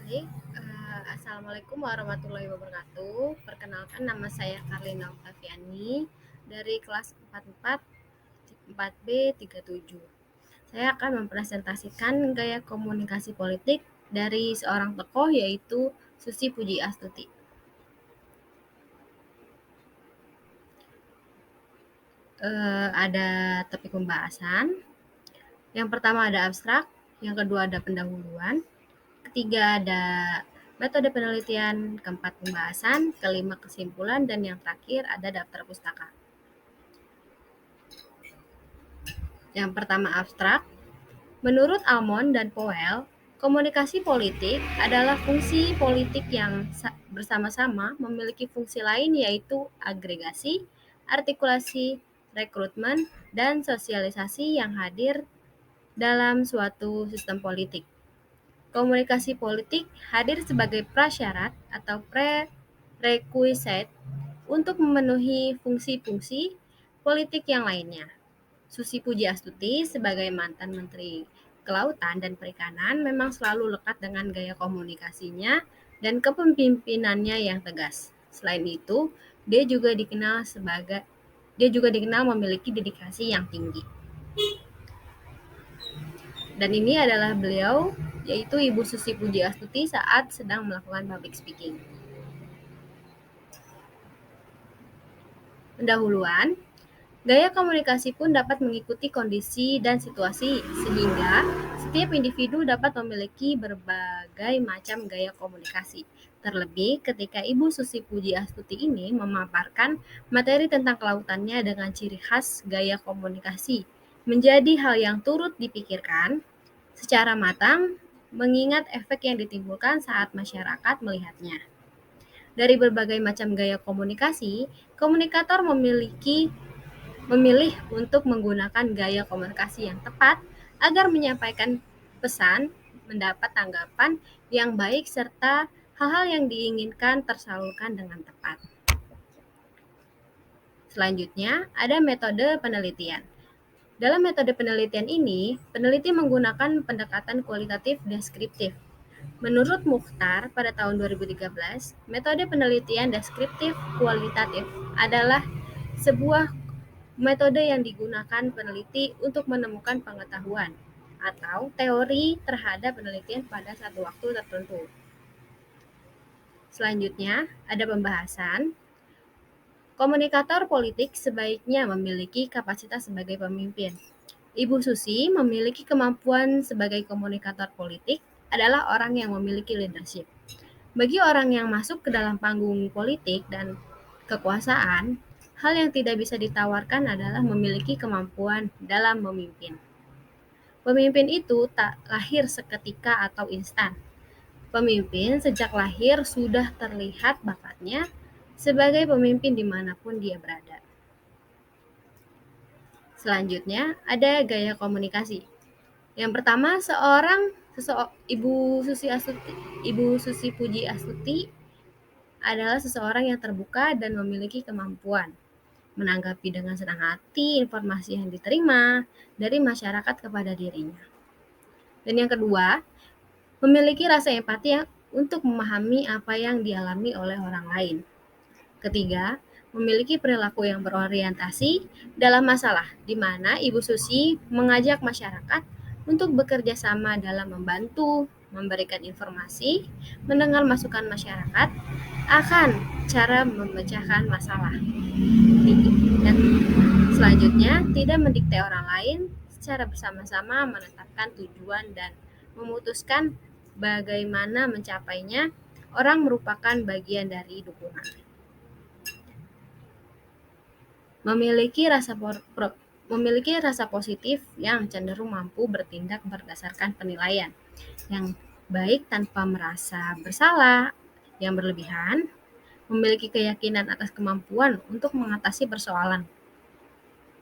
Baik, Assalamualaikum warahmatullahi wabarakatuh. Perkenalkan nama saya Karlina Oktaviani dari kelas 44 4B 37. Saya akan mempresentasikan gaya komunikasi politik dari seorang tokoh yaitu Susi Pujiastuti. Ada topik pembahasan. Yang pertama ada abstrak, yang kedua ada pendahuluan, ketiga ada metode penelitian, keempat pembahasan, kelima kesimpulan, dan yang terakhir ada daftar pustaka. Yang pertama abstrak. Menurut Almond dan Powell, komunikasi politik adalah fungsi politik yang bersama-sama memiliki fungsi lain yaitu agregasi, artikulasi, rekrutmen, dan sosialisasi yang hadir dalam suatu sistem politik. Komunikasi politik hadir sebagai prasyarat atau prerequisite untuk memenuhi fungsi-fungsi politik yang lainnya. Susi Pujiastuti sebagai mantan Menteri Kelautan dan Perikanan memang selalu lekat dengan gaya komunikasinya dan kepemimpinannya yang tegas. Selain itu, dia juga dikenal memiliki dedikasi yang tinggi. Dan ini adalah beliau, yaitu Ibu Susi Pujiastuti saat sedang melakukan public speaking. Pendahuluan, gaya komunikasi pun dapat mengikuti kondisi dan situasi, sehingga setiap individu dapat memiliki berbagai macam gaya komunikasi. Terlebih ketika Ibu Susi Pujiastuti ini memaparkan materi tentang kelautannya dengan ciri khas gaya komunikasi, menjadi hal yang turut dipikirkan secara matang, mengingat efek yang ditimbulkan saat masyarakat melihatnya. Dari berbagai macam gaya komunikasi, komunikator memilih untuk menggunakan gaya komunikasi yang tepat agar menyampaikan pesan, mendapat tanggapan yang baik serta hal-hal yang diinginkan tersalurkan dengan tepat. Selanjutnya, ada metode penelitian. Dalam metode penelitian ini, peneliti menggunakan pendekatan kualitatif deskriptif. Menurut Mukhtar pada tahun 2013, metode penelitian deskriptif kualitatif adalah sebuah metode yang digunakan peneliti untuk menemukan pengetahuan atau teori terhadap penelitian pada satu waktu tertentu. Selanjutnya, ada pembahasan. Komunikator politik sebaiknya memiliki kapasitas sebagai pemimpin. Ibu Susi memiliki kemampuan sebagai komunikator politik adalah orang yang memiliki leadership. Bagi orang yang masuk ke dalam panggung politik dan kekuasaan, hal yang tidak bisa ditawarkan adalah memiliki kemampuan dalam memimpin. Pemimpin itu tak lahir seketika atau instan. Pemimpin sejak lahir sudah terlihat bakatnya sebagai pemimpin dimanapun dia berada. Selanjutnya, ada gaya komunikasi. Yang pertama, Ibu Susi Pujiastuti adalah seseorang yang terbuka dan memiliki kemampuan menanggapi dengan senang hati informasi yang diterima dari masyarakat kepada dirinya. Dan yang kedua, memiliki rasa empati untuk memahami apa yang dialami oleh orang lain. Ketiga, memiliki perilaku yang berorientasi dalam masalah, di mana Ibu Susi mengajak masyarakat untuk bekerja sama dalam membantu, memberikan informasi, mendengar masukan masyarakat akan cara memecahkan masalah. Dan selanjutnya, tidak mendikte orang lain, secara bersama-sama menetapkan tujuan dan memutuskan bagaimana mencapainya. Orang merupakan bagian dari dukungan. Memiliki rasa positif yang cenderung mampu bertindak berdasarkan penilaian yang baik tanpa merasa bersalah yang berlebihan, memiliki keyakinan atas kemampuan untuk mengatasi persoalan,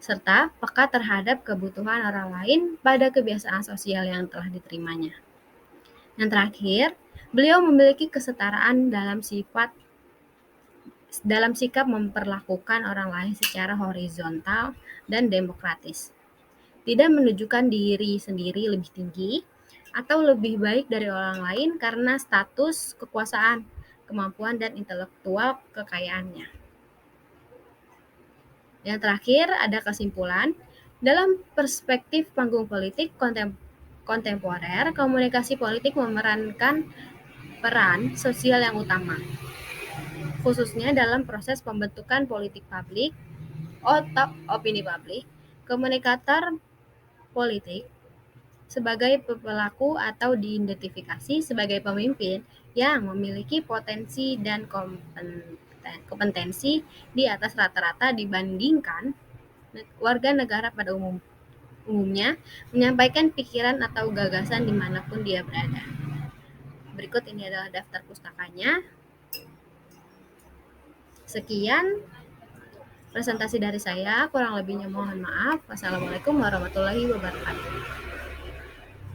serta peka terhadap kebutuhan orang lain pada kebiasaan sosial yang telah diterimanya. Yang terakhir, beliau memiliki kesetaraan dalam sikap memperlakukan orang lain secara horizontal dan demokratis. Tidak menunjukkan diri sendiri lebih tinggi atau lebih baik dari orang lain karena status, kekuasaan, kemampuan, dan intelektual kekayaannya. Yang terakhir ada kesimpulan, dalam perspektif panggung politik kontemporer, komunikasi politik memerankan peran sosial yang utama, khususnya dalam proses pembentukan politik publik atau opini publik. Komunikator politik sebagai pelaku atau diidentifikasi sebagai pemimpin yang memiliki potensi dan kompetensi di atas rata-rata dibandingkan warga negara pada umumnya menyampaikan pikiran atau gagasan dimanapun dia berada. Berikut ini adalah daftar pustakanya. Sekian presentasi dari saya, kurang lebihnya mohon maaf. Wassalamualaikum warahmatullahi wabarakatuh.